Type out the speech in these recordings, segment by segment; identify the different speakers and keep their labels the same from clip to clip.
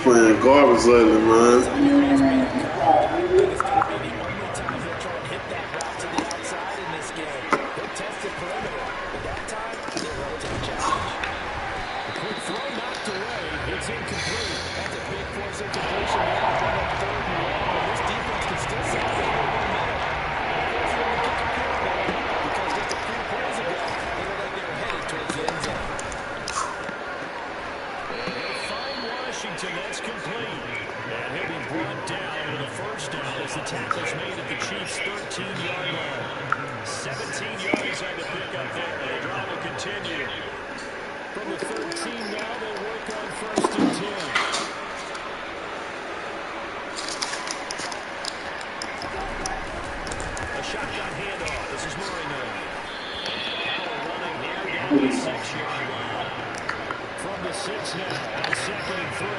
Speaker 1: Playing garbage lately, man.
Speaker 2: the Chiefs' 13-yard line. 17 yards on the pickup there. The drive will continue. From the 13 now, they work on 1st and 10. A shotgun handoff. This is Murray now. Power running here down to the 6-yard line. From the 6 now on 2nd and 3.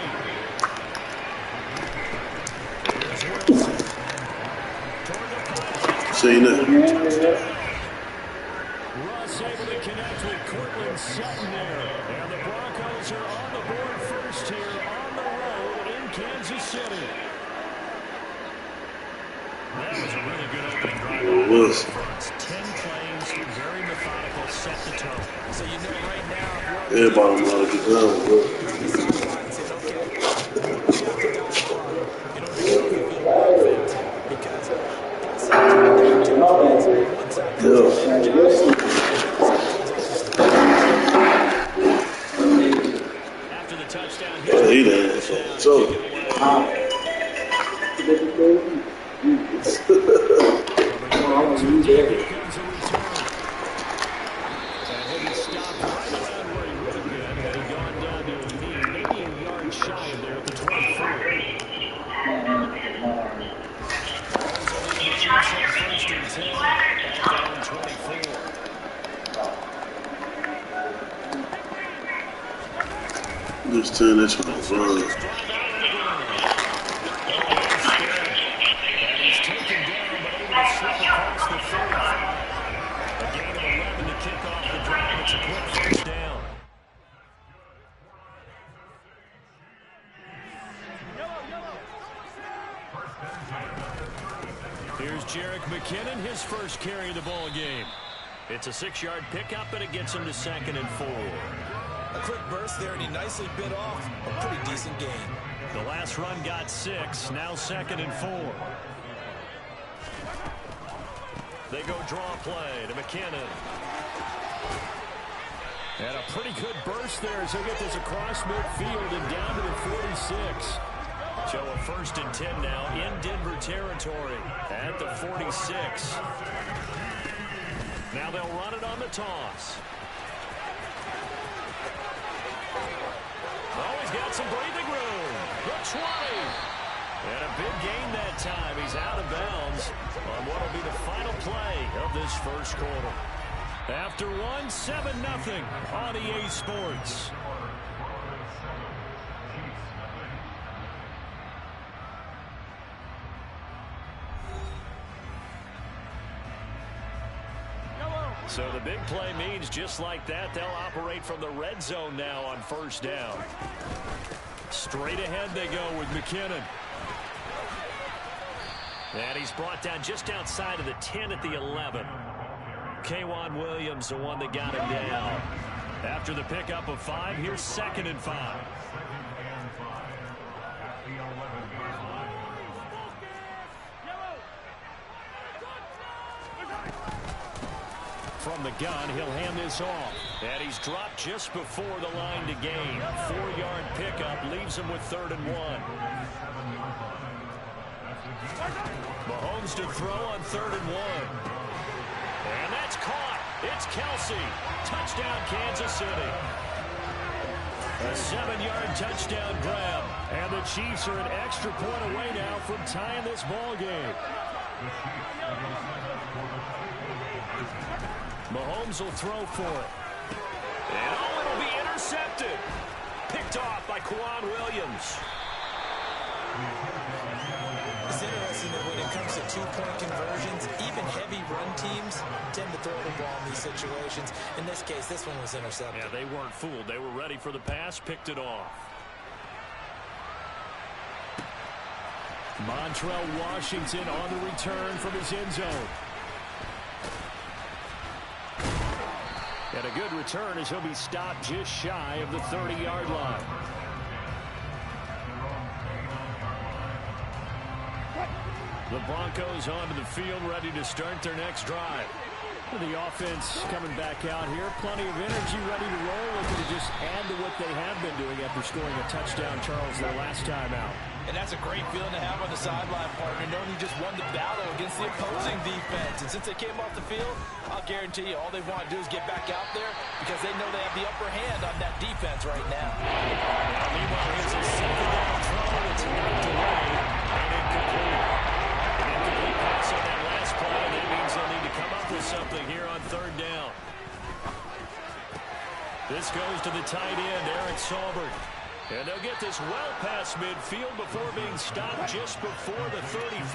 Speaker 2: Here's Wilson. Toward the pocket.
Speaker 1: Seen it.
Speaker 2: Russ able to connect with Cortland Sutton there. And the Broncos are on the board first here on the road in Kansas City. That was a really good opening drive.
Speaker 1: It was.
Speaker 2: 10 plays, very methodical, set the tone. So you know right now,
Speaker 1: Everybody know how to get down with it.
Speaker 2: After the touchdown,
Speaker 1: He did. So. Just turn this one fun.
Speaker 2: and he's taken down, but able to slip across the 35. A gain of 11 to kick off the drive. It's a quick first down. Here's Jerick McKinnon, his first carry of the ball game. It's a 6-yard pickup, and it gets him to 2nd and 4.
Speaker 3: A quick burst there, and he nicely bit off a pretty decent gain.
Speaker 2: The last run got 6, now 2nd and 4. They go draw play to McKinnon. And a pretty good burst there as he'll get this across midfield and down to the 46. So a 1st and 10 now in Denver territory at the 46. Now they'll run it on the toss. Oh, he's got some breathing room. The 20. And a big gain that time. He's out of bounds on what will be the final play of this first quarter. After one, 7-0 on EA Sports. So the big play means just like that, they'll operate from the red zone now on 1st down. Straight ahead they go with McKinnon. And he's brought down just outside of the 10 at the 11. K'Wan Williams, the one that got him down. After the pickup of 5, here's 2nd and 5. From the gun, he'll hand this off. And he's dropped just before the line to gain. 4-yard pickup leaves him with 3rd and 1. Mahomes to throw on 3rd and 1. And that's caught. It's Kelsey. Touchdown, Kansas City. A 7-yard touchdown grab. And the Chiefs are an extra point away now from tying this ball game. Mahomes will throw for it. And oh, it'll be intercepted. Picked off by K'Wan Williams.
Speaker 3: It's interesting that when it comes to two-point conversions, even heavy run teams tend to throw the ball in these situations. In this case, this one was intercepted.
Speaker 2: Yeah, they weren't fooled. They were ready for the pass, picked it off. Montrell Washington on the return from his end zone. And a good return as he'll be stopped just shy of the 30-yard line. The Broncos onto the field, ready to start their next drive. The offense coming back out here. Plenty of energy, ready to roll. Looking to just add to what they have been doing after scoring a touchdown, Charles, their last time out.
Speaker 3: And that's a great feeling to have on the sideline, partner, knowing you just won the battle against the opposing defense. And since they came off the field, I'll guarantee you all they want to do is get back out there because they know they have the upper hand on that defense right now.
Speaker 2: Meanwhile, here's a second down throw. It's knocked away and incomplete. An incomplete pass on that last play, and that means they'll need to come up with something here on third down. This goes to the tight end, Eric Saubert. And they'll get this well past midfield before being stopped just before the 35.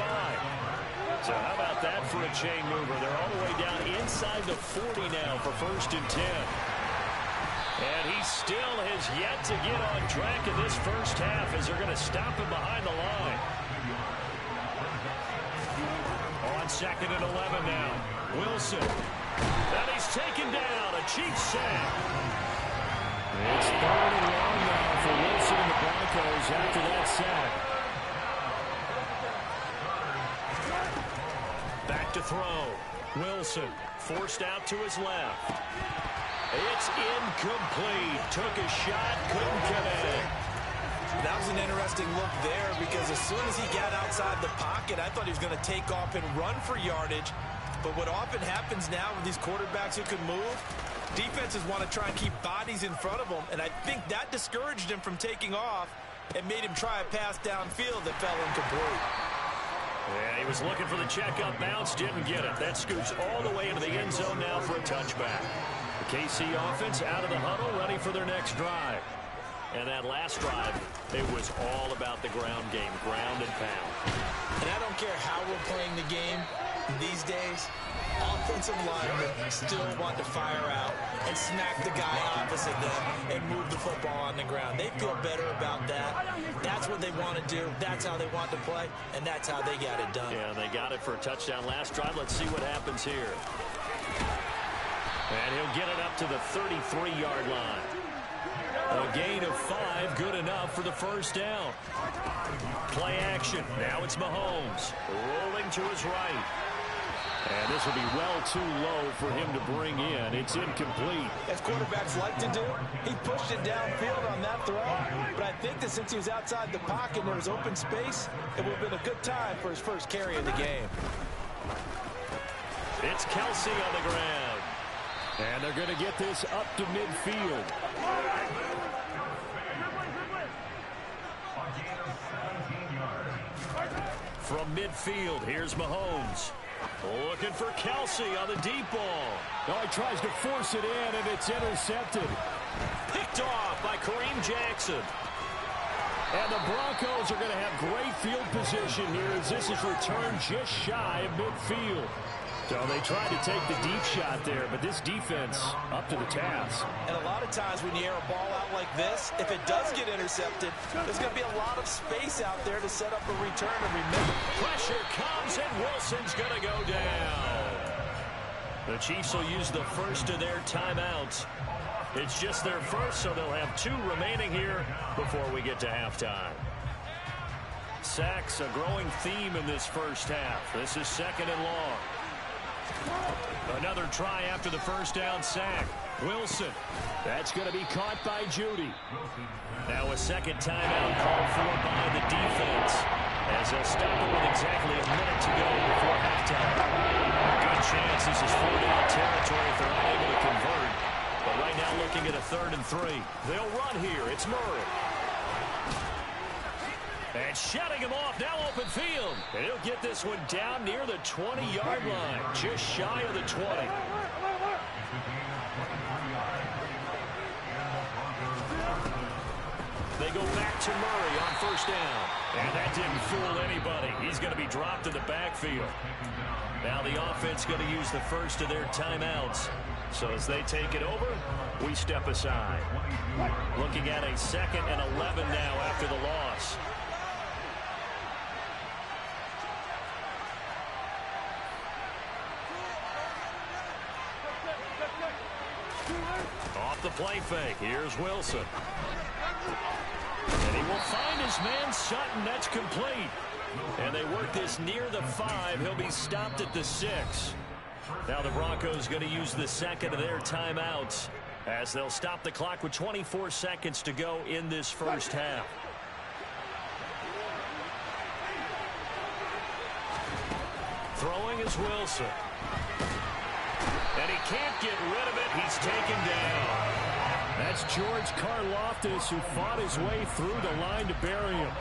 Speaker 2: So how about that for a chain mover? They're all the way down inside the 40 now for 1st and 10. And he still has yet to get on track in this first half as they're going to stop him behind the line. On 2nd and 11 now. Wilson. And he's taken down. A Chiefs sack. It's 3rd and long now for Wilson and the Broncos after that sack. Back to throw. Wilson forced out to his left. It's incomplete. Took a shot, couldn't connect.
Speaker 3: That was an interesting look there because as soon as he got outside the pocket, I thought he was going to take off and run for yardage. But what often happens now with these quarterbacks who can move, defenses want to try and keep bodies in front of them, and I think that discouraged him from taking off and made him try a pass downfield that fell incomplete.
Speaker 2: Yeah, he was looking for the checkup bounce, didn't get it. That scoots all the way into the end zone now for a touchback. The KC offense out of the huddle, ready for their next drive. And that last drive, it was all about the ground game, ground and pound.
Speaker 3: And I don't care how we're playing the game these days, offensive linemen still want to fire out and smack the guy opposite them and move the football on the ground. They feel better about that. That's what they want to do. That's how they want to play, and that's how they got it done.
Speaker 2: Yeah, they got it for a touchdown last drive. Let's see what happens here. And he'll get it up to the 33-yard line. A gain of 5, good enough for the first down. Play action. Now it's Mahomes rolling to his right. And this will be well too low for him to bring in. It's incomplete.
Speaker 3: As quarterbacks like to do, he pushed it downfield on that throw. But I think that since he was outside the pocket and there was open space, it would have been a good time for his first carry of the game.
Speaker 2: It's Kelsey on the ground. And they're going to get this up to midfield. From midfield, here's Mahomes. Looking for Kelsey on the deep ball. Oh, he tries to force it in, and it's intercepted. Picked off by Kareem Jackson. And the Broncos are going to have great field position here as this is returned just shy of midfield. So they tried to take the deep shot there, but this defense up to the task.
Speaker 3: And a lot of times when you air a ball out like this, if it does get intercepted, there's going to be a lot of space out there to set up a return. And remember,
Speaker 2: pressure comes, and Wilson's going to go down. The Chiefs will use the first of their timeouts. It's just their first, so they'll have 2 remaining here before we get to halftime. Sacks, a growing theme in this first half. This is 2nd and long. Another try after the first down sack. Wilson. That's going to be caught by Judy. Now a second timeout called for by the defense as they'll stop it with exactly a minute to go before halftime. Good chance this is 4-down territory if they're unable to convert. But right now looking at a 3rd and 3. They'll run here. It's Murray. And shutting him off, now open field. And he'll get this one down near the 20-yard line, just shy of the 20. They go back to Murray on first down. And that didn't fool anybody. He's going to be dropped in the backfield. Now the offense going to use the first of their timeouts. So as they take it over, we step aside. Looking at a 2nd and 11 now after the loss. Off the play fake, here's Wilson. And he will find his man Sutton. That's complete. And they work this near the 5. He'll be stopped at the 6. Now the Broncos going to use the 2nd of their timeouts as they'll stop the clock with 24 seconds to go in this first half. Throwing is Wilson. And he can't get rid of it. He's taken down. That's George Karlaftis, who fought his way through the line to bury him.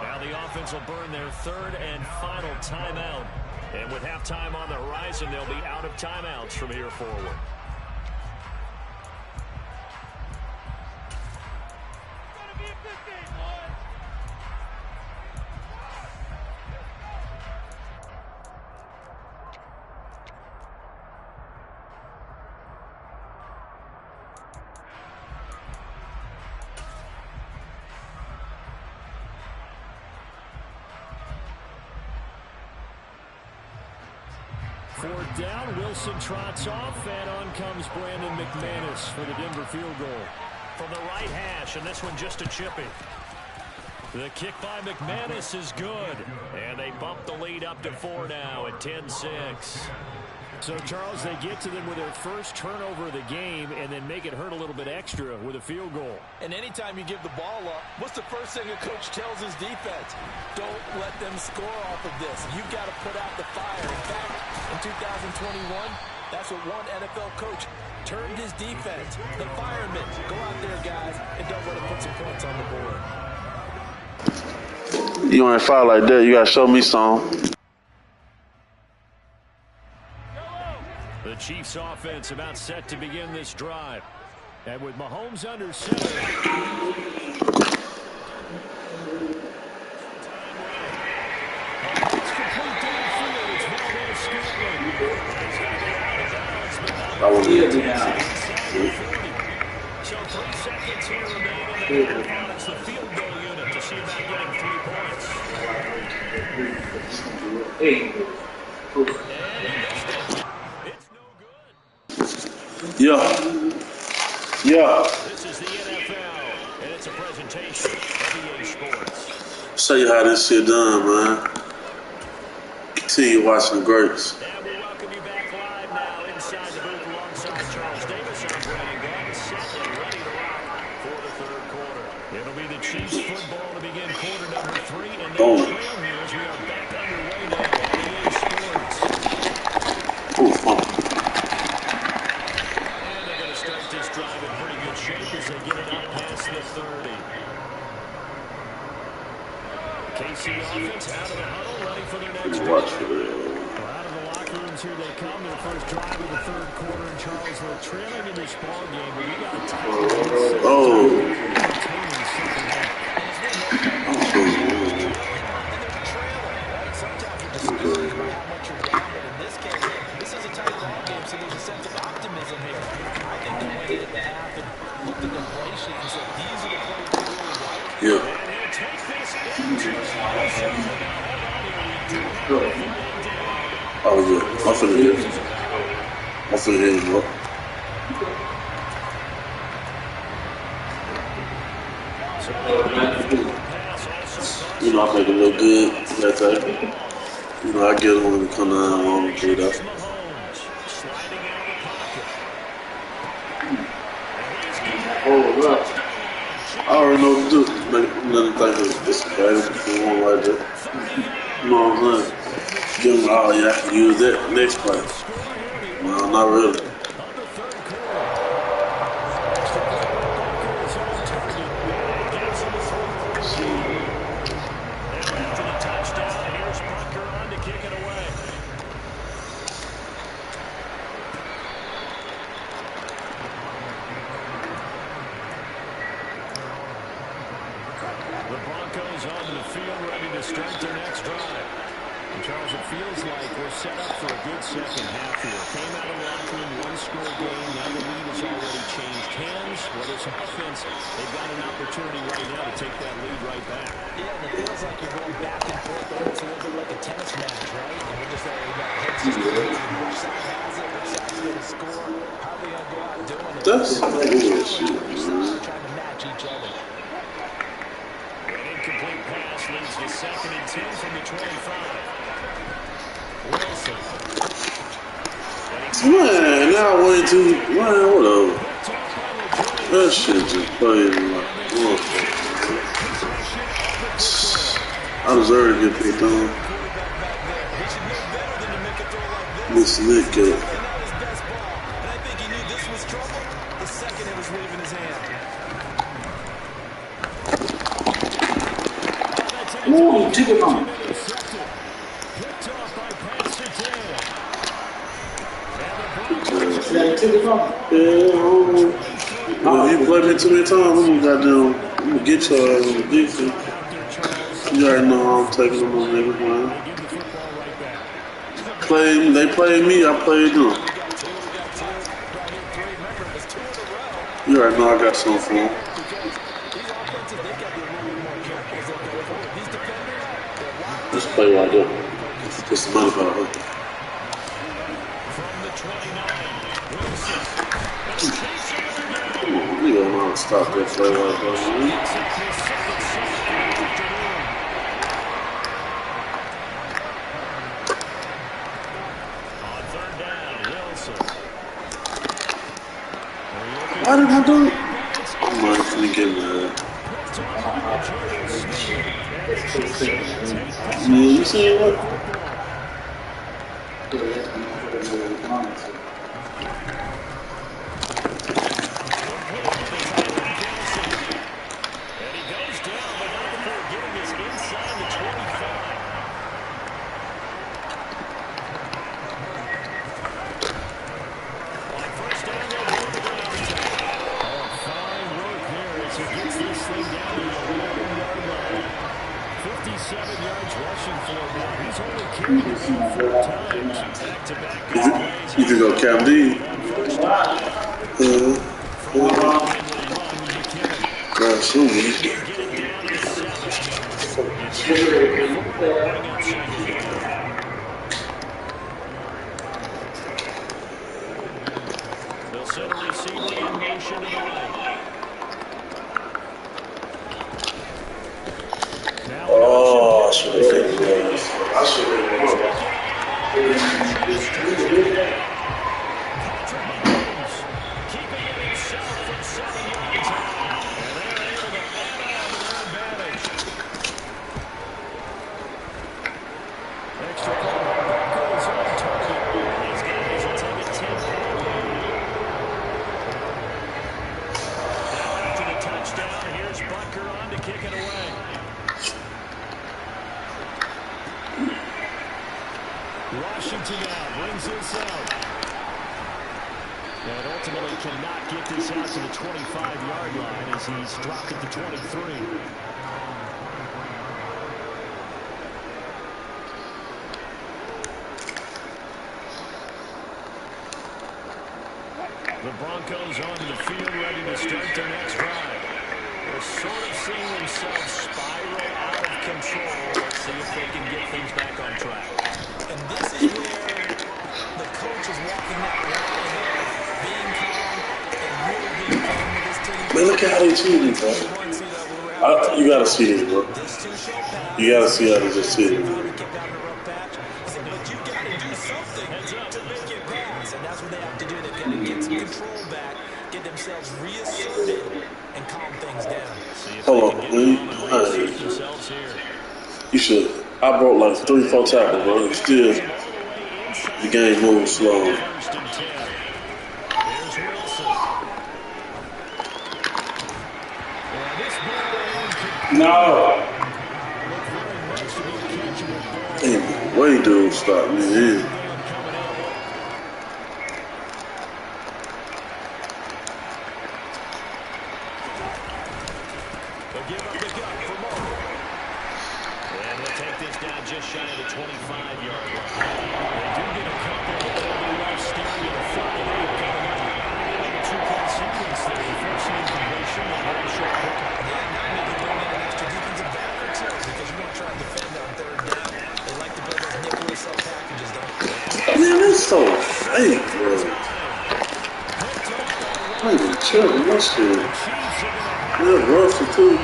Speaker 2: Now the offense will burn their third and final timeout. And with halftime on the horizon, they'll be out of timeouts from here forward. Fourth down, Wilson trots off, and on comes Brandon McManus for the Denver field goal. From the right hash, and this one just a chippy. The kick by McManus is good, and they bump the lead up to 4 now at 10-6. So, Charles, they get to them with their first turnover of the game and then make it hurt a little bit extra with a field goal.
Speaker 3: And anytime you give the ball up, what's the first thing a coach tells his defense? Don't let them score off of this. You've got to put out the fire. In fact, in 2021, that's what one NFL coach termed his defense, the firemen. Go out there, guys, and don't let them put some points on the board.
Speaker 1: You want to foul like that, you got to show me some.
Speaker 2: The Chiefs offense about set to begin this drive. And with Mahomes under center.
Speaker 1: I will be
Speaker 2: So 3 seconds here remaining. And it's the field goal unit to see about getting 3 points.
Speaker 1: Yeah.
Speaker 2: This is the NFL, and it's a presentation of EA Sports.
Speaker 1: Show you how this shit done, man. Continue watching the greats.
Speaker 2: And we welcome you back live now inside the booth alongside Charles Davis. I'm Brandon Glenn, set and ready to rock for the third quarter. It'll be the Chiefs football to begin quarter number 3, and then trail here as we are back underway now on EA Sports. Drive in pretty good shape as they get it up past the 30. KC offense out of the huddle, ready for their next drive. Out of the locker rooms here they come. Their first drive of the third quarter, and Charles, they're trailing in this ball game, but we got a tight Sometimes you're discouraged by how much you're down, but in this case, this is a tight ball game, so there's a sense of optimism here. I think they went into the half and looked at the play sheet and said, these are the plays we really like.
Speaker 1: Yeah.
Speaker 2: And he'll take this into
Speaker 1: Oh, yeah. I'm finna hit him up. You know, I make it look good that time. You know, I get him when we come down on the play that. I already know what to do. Make another thing that's bad if you want like that. You know what I'm saying? Give them, oh yeah, I can use that next play. No, not really. That's bullshit, man.
Speaker 2: An incomplete pass leads to 2nd and 10 from the 25. Wilson.
Speaker 1: Man, now I went to, man, whatever. That shit just playing like motherfucker. I deserve to get picked on. Miss Nick.
Speaker 3: Not his best ball, and I think he knew this was trouble the second it was leaving his hand.
Speaker 4: Ooh, took it on.
Speaker 2: Picked off by Pat Surtain.
Speaker 4: Yeah, took it on.
Speaker 1: Yeah, you play me too many times, I'm gonna get your ass on the defense. You already know I'm taking them on niggas, man. They played me, I played them. You already know I got something for them. Let's play right there. Get some money about her. Come on, nigga, I'm gonna stop that play right there, man. Why did I do it? I'm not gonna get mad. Yeah, you see what? You can go Cam D. God, so weak.
Speaker 2: They'll send a receiver in motion to the right.
Speaker 1: Oh, I should have taken that. I should have
Speaker 2: Keeping it himself from 7 yards out. And they're able to add on to their advantage. Extra point. Broncos on target. These guys will take a 10-point lead. Now after the touchdown, here's Butker on to kick it away. Washington now brings this out. And ultimately cannot get this out to the 25-yard line as he's dropped it to 23. The Broncos onto the field ready to start their next drive. They're sort of seeing themselves spiral out of control. Let's see if they can get things back on track.
Speaker 3: And this is where the coach is walking that line ahead, being calm and really being calm with his team.
Speaker 1: Man, look at how they cheating, bro. You gotta see this, bro. You gotta see how they just cheating.
Speaker 3: But you gotta do something to make it pass, and that's what they have to do. They've got to get some control back, get themselves reasserted, and calm things down.
Speaker 1: Hold on, man. You should. I broke like 3-4 tackles, bro. Still, the game moves slow.
Speaker 4: No.
Speaker 1: Damn, way dude stop me in.
Speaker 2: Just shy of the 25-yard line. They do get a couple of left steering and 5-8 coming up. A two-point sequence there. First incompletion and then a short pickup.
Speaker 3: Yeah, now maybe bring in an extra defensive back or two because you want to try to defend on third down. They like to build those nickel sub packages, don't they?
Speaker 1: Man, that's so fake, bro. I ain't even chilling that shit. Yeah, rough too.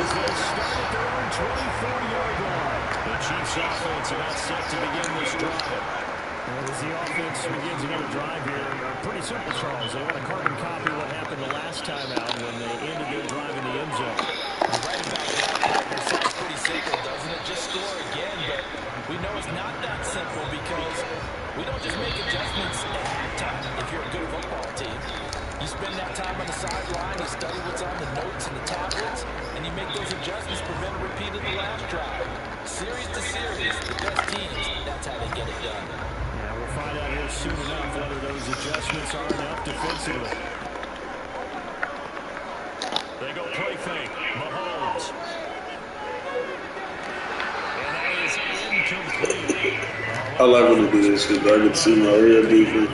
Speaker 2: Offense about set to begin this drive.
Speaker 5: Well, as the offense begins another drive here, pretty simple, Charles. They want to carbon copy what happened the last time out when they ended their drive in the end zone.
Speaker 3: You're right about that. It sounds pretty simple, doesn't it? Just score again, but we know it's not that simple because We don't just make adjustments at halftime if you're a good football team. You spend that time on the sideline, you study what's on the notes and the tablets, and you make those adjustments to prevent a repeat of the last drive. Series to series, the best teams, that's how they get it done.
Speaker 5: Yeah, we'll find out here soon enough whether those adjustments are enough defensively. They go play fake. Mahomes. And that is incomplete.
Speaker 1: I like when they do this shit. I can see my real defense.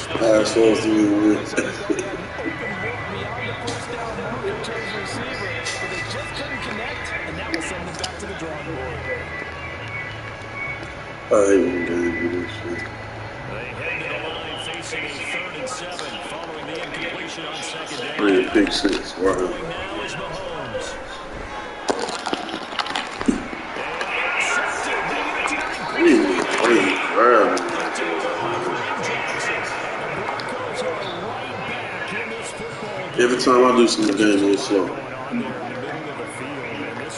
Speaker 1: Pass forward to me.
Speaker 3: Open look beyond the first down marker to his receiver, but they just couldn't connect, and that will send them back to the drawing board.
Speaker 1: I hate when they do this shit.
Speaker 5: They head to the line facing a 3rd and 7 following the incompletion on second down.
Speaker 1: I need a big 6. Wow.
Speaker 5: Now is Mahomes.
Speaker 1: Every time I do some games, it's slow.
Speaker 5: This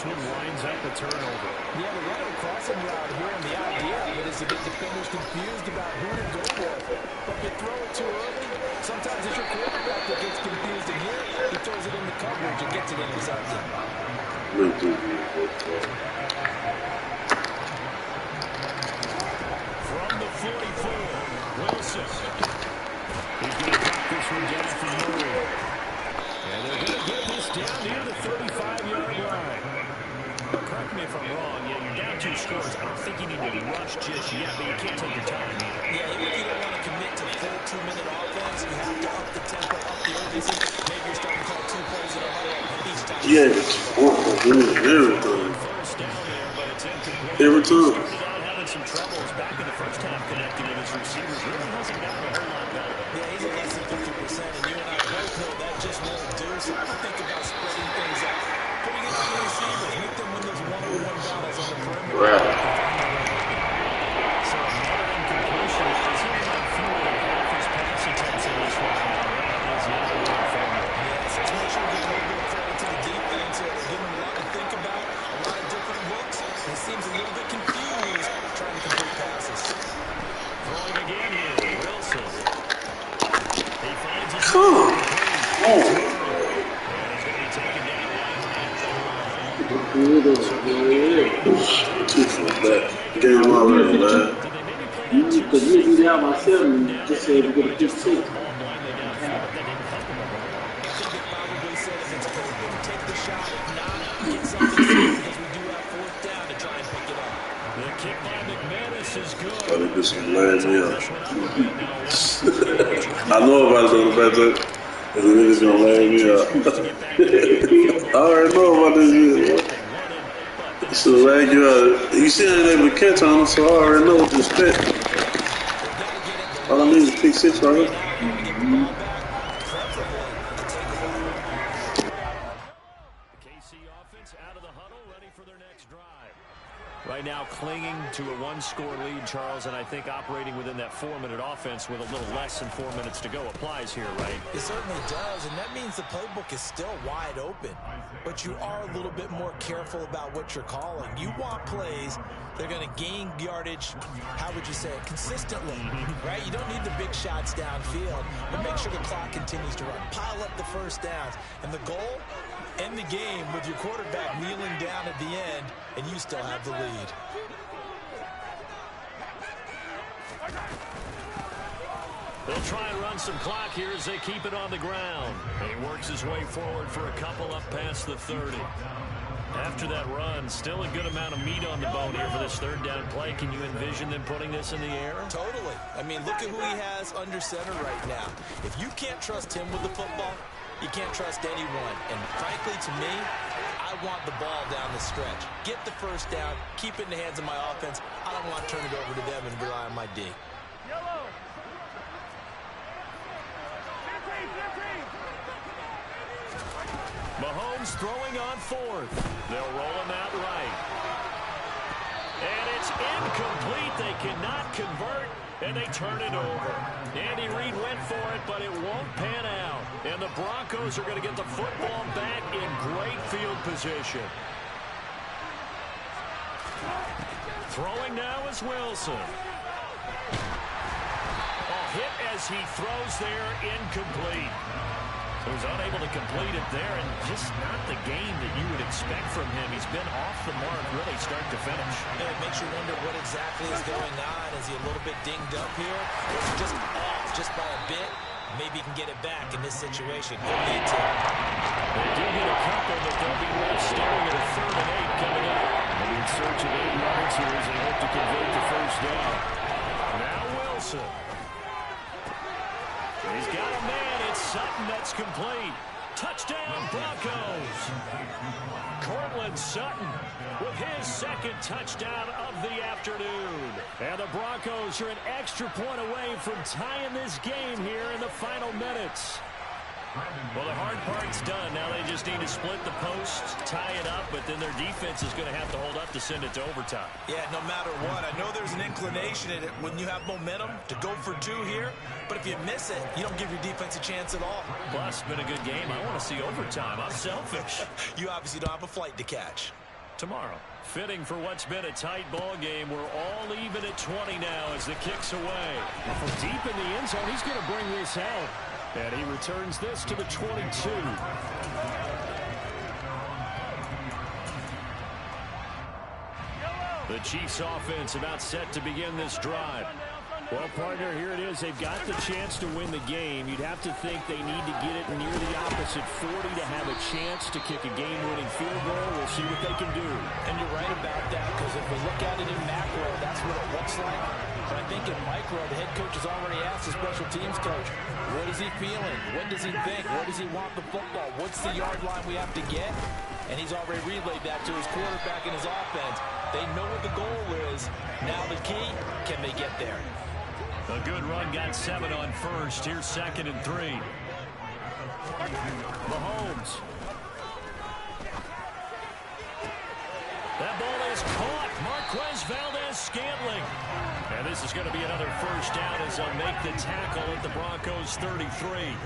Speaker 5: one winds up a turnover.
Speaker 3: Yeah, the running crossing route here, and the idea of it is to get defenders confused about who to go with. But if you throw it too early, sometimes it's your quarterback that gets confused, and here he throws it in the coverage and gets it intercepted.
Speaker 5: From the 44, Wilson. He's going to drop this one down for Murray. And they're going to get this down near the 35-yard line. Correct me if I'm wrong. Yeah, you're down 2 scores. I don't think you need to rush just yet, but you can't take your time either.
Speaker 3: Yeah, even if you don't want to commit to the full 2-minute offense, you have to up the tempo, up the urgency. Maybe you're starting to call 2 plays in a huddle each time.
Speaker 1: Yeah, it's everything.
Speaker 5: First down there, but it's incomplete.
Speaker 1: Every time.
Speaker 5: Started out having some troubles back in the first half connecting with his receivers. Really hasn't gotten a whole lot better.
Speaker 3: Yeah, he's at less than 50%, and you and I both know that just won't do. So I would think about spreading things out, putting it on the receivers, make them win those one-on-one battles on the perimeter.
Speaker 1: Right.
Speaker 5: So another incompletion. He's only had fewer than half his pass attempts in this one. That is not really fun.
Speaker 3: Yeah, so let's make sure we give a little bit of credit to the defense. They're giving him a lot to think about, a lot of different looks. And he seems a little bit confused trying to complete passes.
Speaker 5: Throwing again here, Wilson. He finds his
Speaker 1: Come on.
Speaker 5: and he's going to be taken down
Speaker 1: Game already, man.
Speaker 4: Because you down by 7, just say to get a 15.
Speaker 3: I think it probably said if it's open, take the shot. If not, get something safe because we do have 4th down to try and pick it up.
Speaker 5: The kick by McManus is good.
Speaker 1: I think this one lands me up. I know about it on the back end. And the nigga's gonna land me up. I already know about this shit. So like you see I ain't able to catch on him, so I already know what to expect. All I need is a pick 6 right here.
Speaker 5: KC offense out of the huddle, ready for their next drive. Right now clinging to a 1-score lead, Charles, and I think operating within that 4-minute offense with a little less than 4 minutes to go applies here, right?
Speaker 3: It certainly does, and that means the playbook is still wide open. But you are a little bit more careful about what you're calling. You want plays that are going to gain yardage, how would you say it, consistently, right? You don't need the big shots downfield, but make sure the clock continues to run. Pile up the first downs, and the goal, end the game with your quarterback kneeling down at the end, and you still have the lead.
Speaker 5: They'll try and run some clock here as they keep it on the ground. And he works his way forward for a couple up past the 30. After that run, still a good amount of meat on the bone here for this 3rd down play. Can you envision them putting this in the air?
Speaker 3: Totally. I mean, look at who he has under center right now. If you can't trust him with the football, you can't trust anyone. And frankly, to me, I want the ball down the stretch. Get the first down, keep it in the hands of my offense. I don't want to turn it over to them and rely on my D.
Speaker 5: Mahomes throwing on 4th. They'll roll him out right. And it's incomplete. They cannot convert, and they turn it over. Andy Reid went for it, but it won't pan out. And the Broncos are going to get the football back in great field position. Throwing now is Wilson.
Speaker 2: as he throws there, incomplete. He was unable to complete it there, and just not the game that you would expect from him. He's been off the mark really start to finish.
Speaker 3: Yeah, it makes you wonder what exactly is going on. Is he a little bit dinged up here? Or is he just off just by a bit? Maybe he can get it back in this situation. He'll need to.
Speaker 2: They do get a couple, but they'll be left staring at a 3rd and 8 coming up. They'll be in search of 8 yards here as they hope to convert the first down. Now Wilson. He's got a man. It's Sutton that's complete. Touchdown, Broncos. Cortland Sutton with his 2nd touchdown of the afternoon. And the Broncos are an extra point away from tying this game here in the final minutes. Well, the hard part's done. Now they just need to split the posts, tie it up, but then their defense is going to have to hold up to send it to overtime.
Speaker 3: Yeah, no matter what. I know there's an inclination in it when you have momentum to go for 2 here, but if you miss it, you don't give your defense a chance at all.
Speaker 2: Plus, been a good game. I want to see overtime. I'm selfish.
Speaker 3: You obviously don't have a flight to catch.
Speaker 2: Tomorrow. Fitting for what's been a tight ball game. We're all even at 20 now as the kick's away. From deep in the end zone, he's going to bring this out. And he returns this to the 22. The Chiefs offense about set to begin this drive. Well, partner, here it is. They've got the chance to win the game. You'd have to think they need to get it near the opposite 40 to have a chance to kick a game-winning field goal. We'll see what they can do.
Speaker 3: And you're right about that, because if we look at it in macro, that's what it looks like. But I think in micro, the head coach has already asked the special teams coach, what is he feeling? What does he think? Where does he want the football? What's the yard line we have to get? And he's already relayed that to his quarterback and his offense. They know what the goal is. Now the key, can they get there?
Speaker 2: A good run, got 7 on first. Here's 2nd and 3. Mahomes. That ball is caught. Marquez Valdez-Scantling. And this is going to be another first down as they'll make the tackle at the Broncos' 33.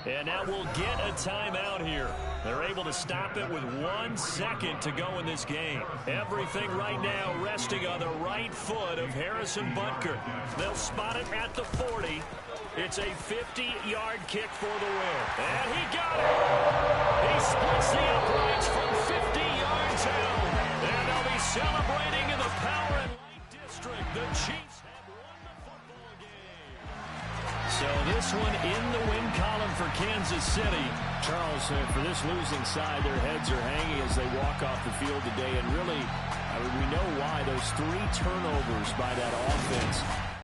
Speaker 2: And now we'll get a timeout here. They're able to stop it with 1 second to go in this game. Everything right now resting on the right foot of Harrison Butker. They'll spot it at the 40. It's a 50-yard kick for the win. And he got it. He splits the uprights from 50 yards out. And they'll be celebrating in the Power and Light District. The Chiefs have won the football game. So this one in the win column for Kansas City. Charles, for this losing side, their heads are hanging as they walk off the field today. And really, we know why. Those 3 turnovers by that offense